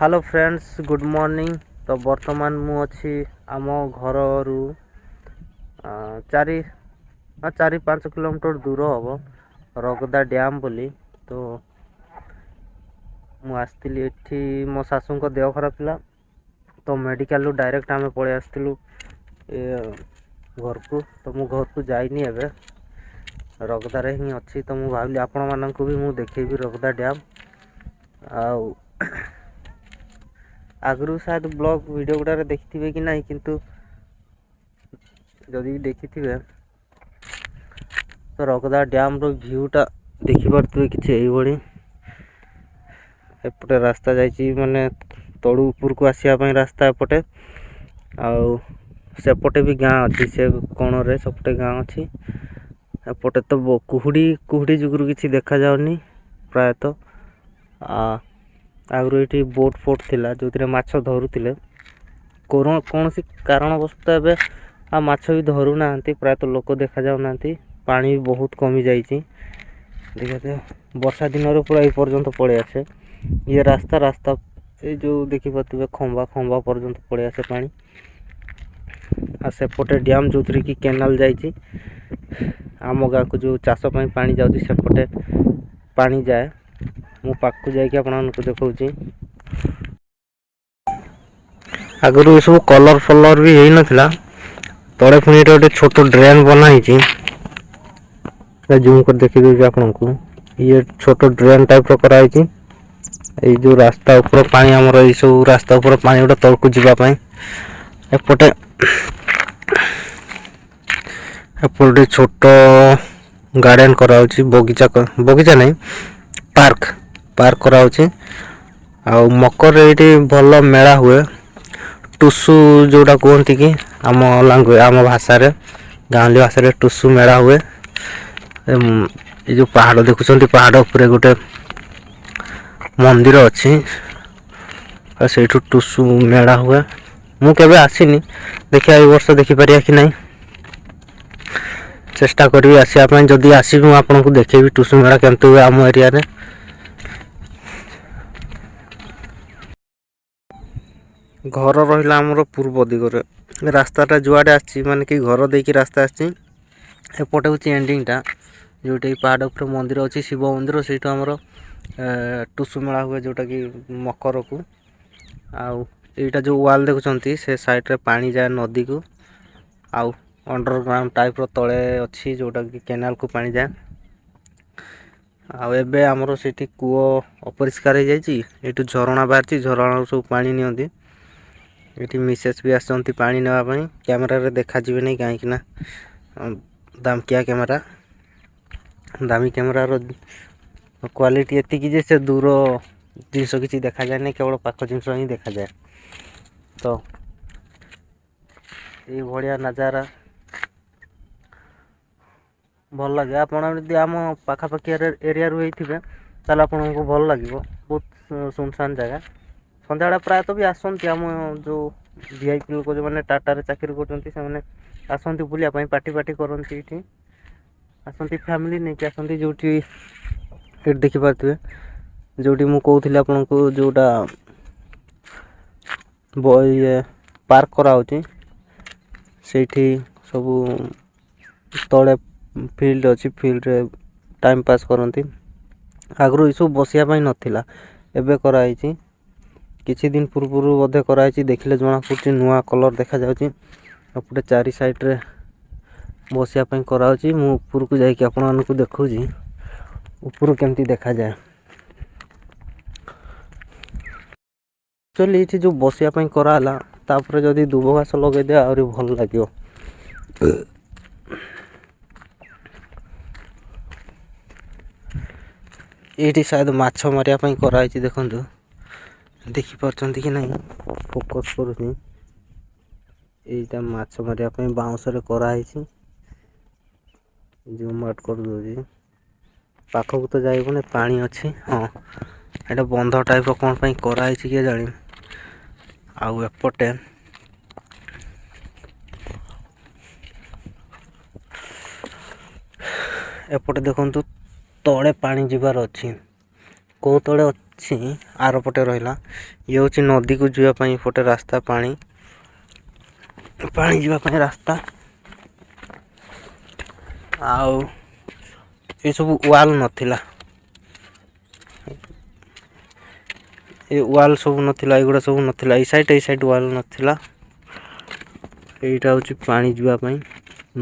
Hello friends good morning. तो वर्तमान मु अच्छी आम घर रु चारि पाँच किलोमीटर दूर हम रगदा डैम बोली। तो मु आसती एठी मो सासू को देह खराब थिला तो मेडिकल डायरेक्ट आम पलि आसलु घर को। तो मु घर को जाइनी एबे रगदार ही अच्छी। तो मु भाविली आपण मानक भी मु देखेबी रगदा डैम। आउ आगु शायद ब्लॉग वीडियो गुड़ा देखिथे कि नहीं, किंतु जदि देखिथे तो रगदा डैम रो व्यूटा देखि पारथुवे किछि एई भଳି। एपटे रास्ता जाइछि माने तळु ऊपर को आसिया पई रास्ता एपटे, आउ सेपटे भी गाँ अच्छी से कोण रे सेपटे गाँ अच्छी। एपटे तो कुहुड़ी जुगुरु किछि देखा जाउनी प्रायतः। आगु ये बोट फोट थिला जो माछ धरुथिले कौन सी कारणवश एबे आ माछ भी धरु नाहंती, प्रायतः लोक देखा जाउ नाहंती। पानी भी बहुत कमी जाइछि देखते वर्षा दिन रे पूरा ए पर्यंत पड़े आसे। ये रास्ता ए जो देखि पातबे खंबा पर्यंत पड़े आसे पानी। आ सेपटे डैम जो कि केनाल जाइछि आम गाँ को जो चाष पई पानी जाउछि सेपटे पानी जाए। मु पाखु जाइए आपको देखा आगु सब कलर फलर भी हो नाला तले पुणी गोटे छोट ड्रेन बनाई जूम कर देखीदे आपन को। ये छोट ड्रेन टाइप कराई जो रास्ता ऊपर पानी आमर ये सब रास्ता ऊपर पानी गोटे तलक जावाई। एपटे एपटे छोट गार्डन कराउछि बगीचा नहीं पार्क कराउछि। आ मकर ये भल मेला हुए टुसु जोटा कहती कि आम आम भाषा गाँवली भाषा टुसु मेला हुए। ये जो पहाड़ देखुं पहाड़ उपरे गोटे मंदिर अच्छी से टुसु मेला हुए। मु केबे आसीनी देखिए ए वर्ष देखिपारिया कि नहीं, चेष्टा करी आसिया जदि आसबि आपन को देखेबी टुसु मेला केमती हुए आम एरिया रे। घर रहा आमर पूर्व दिगरे रास्ताटा जुआडे आछि माने कि घर देकी रास्ता आछि। एपटे हूँ एंडिंगटा जोटा पहाड़ उपर मंदिर अच्छी शिव मंदिर से आमर टुसु मेला हुए जोटा कि मकर को। आउ एटा जो वाल देखुं से साइड रे पानी जाए नदी को। आउ अंडरग्राउंड टाइप रो तले अच्छी जोटा कि केनाल को पानी जाए। आउ एबे आमर सेठी कूओ अपरिष्कार हो जाइछि। एटू झरणा बाहर झरणा सब पानी नियंती। ये मिसेस भी आसती पानी नापी कैमेरा रे देखा जीवे नहीं कहीं दामकिया कैमेरा दामी कैमेरा रो क्वालिटी एतिकी जे से दूर जिनस किसी देखा जाए नहीं, केवल पाख जिनस ही देखा जाए। तो ये भाया नजारा भल लगे आपड़ी आम पाखापाखि एरिया रू होते आपको भल लगे। बहुत सुनसान जगह सन्ध्या प्रायतः भी आसती आम जो वीआईपी लोक जो मैंने टाटा रे चाकरी करते आसती बुलापाई पार्टी करती ये आसती फैमिली नहीं कि आसती जो देखिपे जो मु कहूली आपन को जोटा ये पार्क कराउछि सेठी सबू तले फील्ड अच्छी फील्ड रे टाइम पास करती। आगु ये सब बसिया नाला एबे कराई किछि दिन पूर्व बोधे कराई देखिले जना पड़े नुआ कलर देखा जापटे चारि साइड रे बसिया कराउछि। मु ऊपर को जाइए आपन को देखुछि ऊपर केमती देखा जाए। एक्चुअली ये जो बसिया कराला तापर जदि दुब घास लगे दे आहरी भल लगे। ये शायद माछ मारिया कराई देखु देखी पार्टी कि नहीं फोकस करुँगी। यहाँ माछ मारिया बाउंस कराई जूम आउट कर दूसरी पाखक तो जाइबने पानी अच्छी। हाँ ये बंध टाइप कौन कराई किए जानी। आउ एपटे एपटे देखु तले पानी जीवार अच्छी कौ तले ଅଛି ଆର ପଟେ ରହିଲା। ଇଏ ହେଉଛି ନଦୀକୁ ଯିବା ପାଇଁ ଏପଟେ ରାସ୍ତା, ପାଣି ଯିବା ପାଇଁ ରାସ୍ତା। ଆଉ ଏସବୁ ୱାଲ୍ ନଥିଲା, ଏ ୱାଲ୍ ସବୁ ନଥିଲା, ଏଗୁଡ଼ା ସବୁ ନଥିଲା। ଏଇ ସାଇଡ଼୍ ୱାଲ୍ ନଥିଲା। ଏଇଟା ହେଉଛି ପାଣି ଯିବା ପାଇଁ,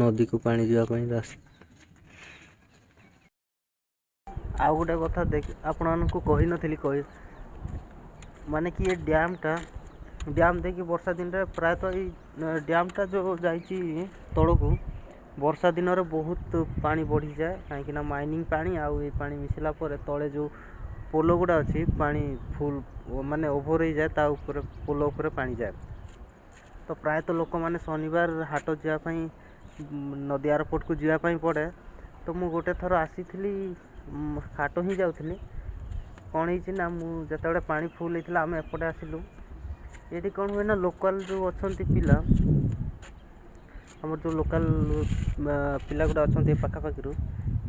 ନଦୀକୁ ପାଣି ଯିବା ପାଇଁ ରାସ୍ତା। ଆଉ ଗୋଟେ କଥା ଆପଣମାନଙ୍କୁ କହିନଥିଲି, ମାନେ କି ଏ ଡ୍ୟାମ୍ ଦେଇକି ବର୍ଷା ଦିନରେ ପ୍ରାୟତଃ ଏଇ ଡ୍ୟାମ୍ଟା ଯେଉଁ ଯାଇଛି ତଳକୁ, ବର୍ଷା ଦିନରେ ବହୁତ ପାଣି ବଢ଼ିଯାଏ। କାହିଁକିନା ମାଇନିଂ ପାଣି ଆଉ ଏଇ ପାଣି ମିଶିଲା ପରେ ତଳେ ଯେଉଁ ପୋଲ ଗୁଡ଼ା ଅଛି, ପାଣି ଫୁଲ୍ ମାନେ ଓଭର୍ ହେଇଯାଏ, ତା ଉପରେ ପୋଲ ଉପରେ ପାଣି ଯାଏ। ତ ପ୍ରାୟତଃ ଲୋକମାନେ ଶନିବାର ହାଟ ଯିବା ପାଇଁ ନଦୀ ଆରପଟକୁ ଯିବା ପାଇଁ ପଡ଼େ। ତ ମୁଁ ଗୋଟେ ଥର ଆସିଥିଲି, ହାଟ ହିଁ ଯାଉଥିଲି। କ'ଣ ହେଇଛି ନା, ମୁଁ ଯେତେବେଳେ ପାଣି ଫୁଲ୍ ହେଇଥିଲା ଆମେ ଏପଟେ ଆସିଲୁ। ଏଠି କ'ଣ ହୁଏ ନା, ଲୋକାଲ୍ ଯେଉଁ ଅଛନ୍ତି ପିଲା, ଆମର ଯେଉଁ ଲୋକାଲ୍ ପିଲା ଗୁଡ଼ା ଅଛନ୍ତି ପାଖାପାଖିରୁ,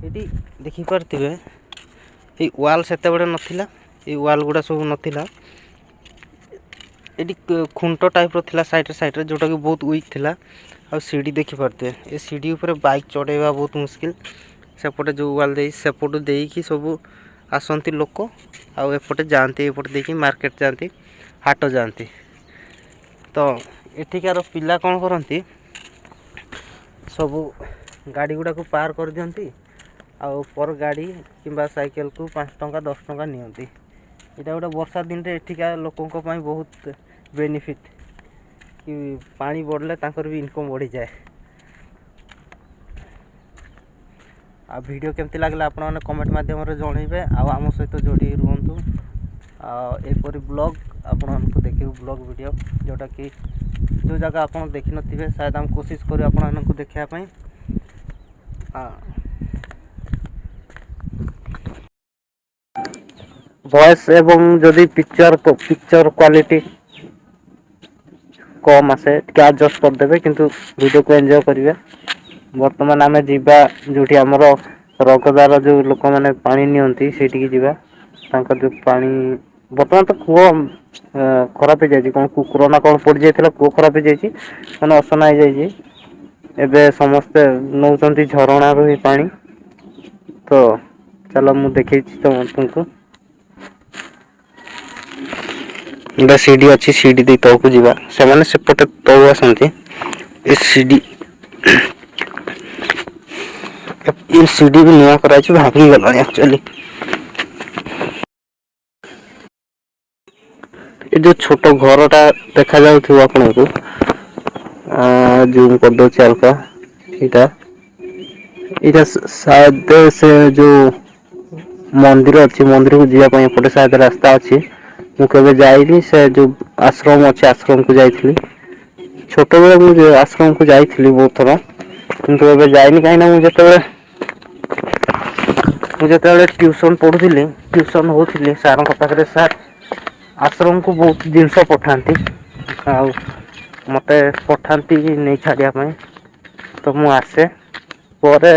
ଏଠି ଦେଖିପାରୁଥିବେ ଏଇ ୱାଲ୍ ସେତେବେଳେ ନଥିଲା, ଏଇ ୱାଲ୍ ଗୁଡ଼ା ସବୁ ନଥିଲା। ଏଠି ଖୁଣ୍ଟ ଟାଇପ୍ର ଥିଲା ସାଇଡ଼୍ରେ, ଯେଉଁଟାକି ବହୁତ ୱିକ୍ ଥିଲା। ଆଉ ସିଡ଼ି ଦେଖିପାରୁଥିବେ, ଏ ସିଡ଼ି ଉପରେ ବାଇକ୍ ଚଢ଼େଇବା ବହୁତ ମୁସ୍କିଲ୍। ସେପଟେ ଯେଉଁ ୱାଲ୍ ଦେଇ ସେପଟୁ ଦେଇକି ସବୁ ଆସନ୍ତି ଲୋକ, ଆଉ ଏପଟେ ଯାଆନ୍ତି, ଏପଟେ ଦେଇକି ମାର୍କେଟ୍ ଯାଆନ୍ତି, ହାଟ ଯାଆନ୍ତି। ତ ଏଠିକାର ପିଲା କ'ଣ କରନ୍ତି, ସବୁ ଗାଡ଼ି ଗୁଡ଼ାକୁ ପାର କରିଦିଅନ୍ତି, ଆଉ ପର ଗାଡ଼ି କିମ୍ବା ସାଇକେଲକୁ 5 ଟଙ୍କା 10 ଟଙ୍କା ନିଅନ୍ତି। ଏଇଟା ଗୋଟେ ବର୍ଷା ଦିନରେ ଏଠିକା ଲୋକଙ୍କ ପାଇଁ ବହୁତ ବେନିଫିଟ୍, କି ପାଣି ବଢ଼ିଲେ ତାଙ୍କର ବି ଇନକମ୍ ବଢ଼ିଯାଏ। ଆଉ ଭିଡ଼ିଓ କେମିତି ଲାଗିଲା ଆପଣମାନେ କମେଣ୍ଟ ମାଧ୍ୟମରେ ଜଣାଇବେ। ଆଉ ଆମ ସହିତ ଯୋଡ଼ିକି ରୁହନ୍ତୁ। ଆଉ ଏପରି ବ୍ଲଗ୍ ଆପଣମାନଙ୍କୁ ଦେଖିବୁ, ବ୍ଲଗ୍ ଭିଡ଼ିଓ ଯେଉଁଟାକି ଯେଉଁ ଜାଗା ଆପଣ ଦେଖିନଥିବେ, ସାୟଦ ଆମେ କୋସିସ୍ କରୁ ଆପଣମାନଙ୍କୁ ଦେଖିବା ପାଇଁ। ଭଏସ୍ ଏବଂ ଯଦି ପିକ୍ଚର କ୍ୱାଲିଟି କମ୍ ଆସେ, ଟିକେ ଆଡ଼ଜଷ୍ଟ କରିଦେବେ, କିନ୍ତୁ ଭିଡ଼ିଓକୁ ଏନ୍ଜୟ କରିବେ। ବର୍ତ୍ତମାନ ଆମେ ଯିବା ଯେଉଁଠି ଆମର ରଗଦାର ଯେଉଁ ଲୋକମାନେ ପାଣି ନିଅନ୍ତି, ସେଇଠିକି ଯିବା। ତାଙ୍କର ଯେଉଁ ପାଣି, ବର୍ତ୍ତମାନ ତ କୂଅ ଖରାପ ହେଇଯାଇଛି, କ'ଣ କୁକୁର ନା କ'ଣ ପଡ଼ିଯାଇଥିଲା, କୂଅ ଖରାପ ହେଇଯାଇଛି, ମାନେ ଅସନା ହେଇଯାଇଛି। ଏବେ ସମସ୍ତେ ନେଉଛନ୍ତି ଝରଣାରୁ ହିଁ ପାଣି। ତ ଚାଲ ମୁଁ ଦେଖେଇଛି ତୁମକୁ। ଗୋଟେ ସିଡ଼ି ଅଛି, ସିଡ଼ି ଦେଇ ତଳକୁ ଯିବା। ସେମାନେ ସେପଟେ ତଳୁ ଆସନ୍ତି, ଏ ସିଡ଼ି ବି ନୂଆ କରାଯାଇଛି, ଭାଙ୍ଗିଗଲାଣି ଆକ୍ଚୁଆଲି। ଏ ଯୋଉ ଛୋଟ ଘରଟା ଦେଖାଯାଉଥିବ ଆପଣଙ୍କୁ, ଜୁମ୍ କରିଦଉଛି ହାଲକା। ଏଇଟା ସାୟଦ ସେ ଯୋଉ ମନ୍ଦିର ଅଛି, ମନ୍ଦିରକୁ ଯିବା ପାଇଁ ଏପଟେ ସାୟଦ ରାସ୍ତା ଅଛି। ମୁଁ କେବେ ଯାଇନି, ସେ ଯୋଉ ଆଶ୍ରମ ଅଛି, ଆଶ୍ରମକୁ ଯାଇଥିଲି। ଛୋଟବେଳେ ମୁଁ ଆଶ୍ରମକୁ ଯାଇଥିଲି ବହୁତ ଥର, କିନ୍ତୁ ଏବେ ଯାଇନି। କାହିଁକିନା ମୁଁ ଯେତେବେଳେ ଟ୍ୟୁସନ୍ ପଢ଼ୁଥିଲି, ଟ୍ୟୁସନ୍ ହଉଥିଲି ସାର୍ଙ୍କ ପାଖରେ, ସାର୍ ଆଶ୍ରମକୁ ବହୁତ ଜିନିଷ ପଠାନ୍ତି, ଆଉ ମୋତେ ପଠାନ୍ତି ନେଇ ଛାଡ଼ିବା ପାଇଁ। ତ ମୁଁ ଆସେ, ପରେ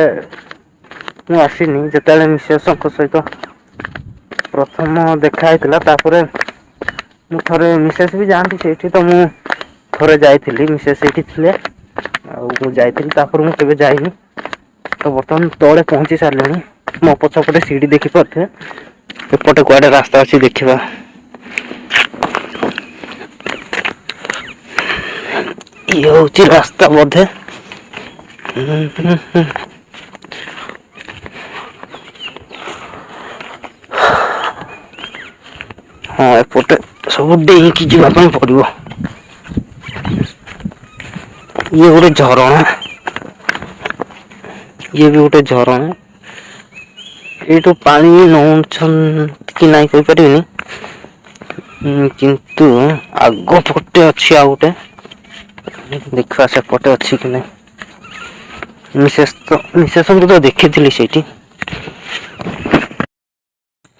ମୁଁ ଆସିନି। ଯେତେବେଳେ ମିସେସ୍ଙ୍କ ସହିତ ପ୍ରଥମ ଦେଖା ହେଇଥିଲା, ତାପରେ ମୁଁ ଥରେ, ମିସେସ୍ ବି ଯାଆନ୍ତି ସେଇଠି, ତ ମୁଁ ଥରେ ଯାଇଥିଲି, ମିସେସ୍ ସେଇଠି ଥିଲେ, ଆଉ ମୁଁ ଯାଇଥିଲି। ତାପରେ ମୁଁ କେବେ ଯାଇନି। ତ ବର୍ତ୍ତମାନ ତଳେ ପହଞ୍ଚି ସାରିଲିଣି। ମୋ ପଛପଟେ ସିଡ଼ି ଦେଖିପାରୁଥିବେ, ଏପଟେ କୁଆଡ଼େ ରାସ୍ତା ଅଛି ଦେଖିବା। ଇଏ ହେଉଛି ରାସ୍ତା ବୋଧେ। ହଁ, ଏପଟେ ସବୁ ଡେଇଁକି ଯିବା ପାଇଁ ପଡ଼ିବ। ଇଏ ଗୋଟେ ଝରଣା, ଇଏ ବି ଗୋଟେ ଝରଣା। ଏଇଠୁ ପାଣି ନଉଛନ୍ତି କି ନାଇଁ କହିପାରିବିନି, କିନ୍ତୁ ଆଗ ପଟେ ଅଛି ଆଉ ଗୋଟେ, ଦେଖିବା ସେପଟେ ଅଛି କି ନାଇଁ। ମିସେସ୍ଙ୍କୁ ତ ଦେଖିଥିଲି ସେଇଠି।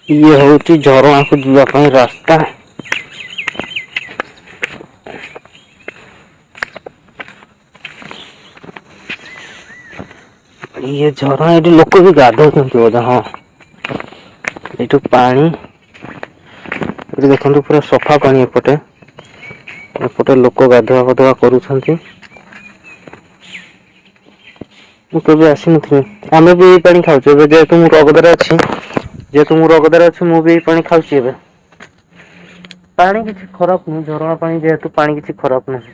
ଇଏ ହେଉଛି ଝରଣାକୁ ଯିବା ପାଇଁ ରାସ୍ତା। ଇଏ ଝରଣା, ଏଠି ଲୋକ ବି ଗାଧଉଛନ୍ତି ବୋଧେ। ହଁ, ଏଇଠୁ ପାଣି ଏଠି ଦେଖନ୍ତୁ ପୁରା ସଫା ପାଣି ଏପଟେ ଲୋକ ଗାଧୁଆ ପାଧୁଆ କରୁଛନ୍ତି। ମୁଁ କେବେ ଆସିନଥିଲି, ଆମେ ବି ଏଇ ପାଣି ଖାଉଛୁ ଏବେ ଯେହେତୁ ମୁଁ ରଗଦାରେ ଅଛି। ମୁଁ ବି ଏଇ ପାଣି ଖାଉଛି ଏବେ। ପାଣି କିଛି ଖରାପ ନୁହଁ, ଝରଣା ପାଣି ଯେହେତୁ ପାଣି କିଛି ଖରାପ ନାହିଁ।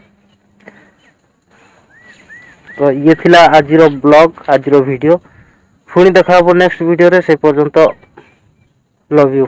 ତ ଇଏ ଥିଲା ଆଜିର ବ୍ଲଗ, ଆଜିର ଭିଡିଓ। ପୁଣି ଦେଖା ହବ ନେକ୍ସଟ ଭିଡିଓରେ, ସେ ପର୍ଯ୍ୟନ୍ତ ଲଭ୍ ୟୁ।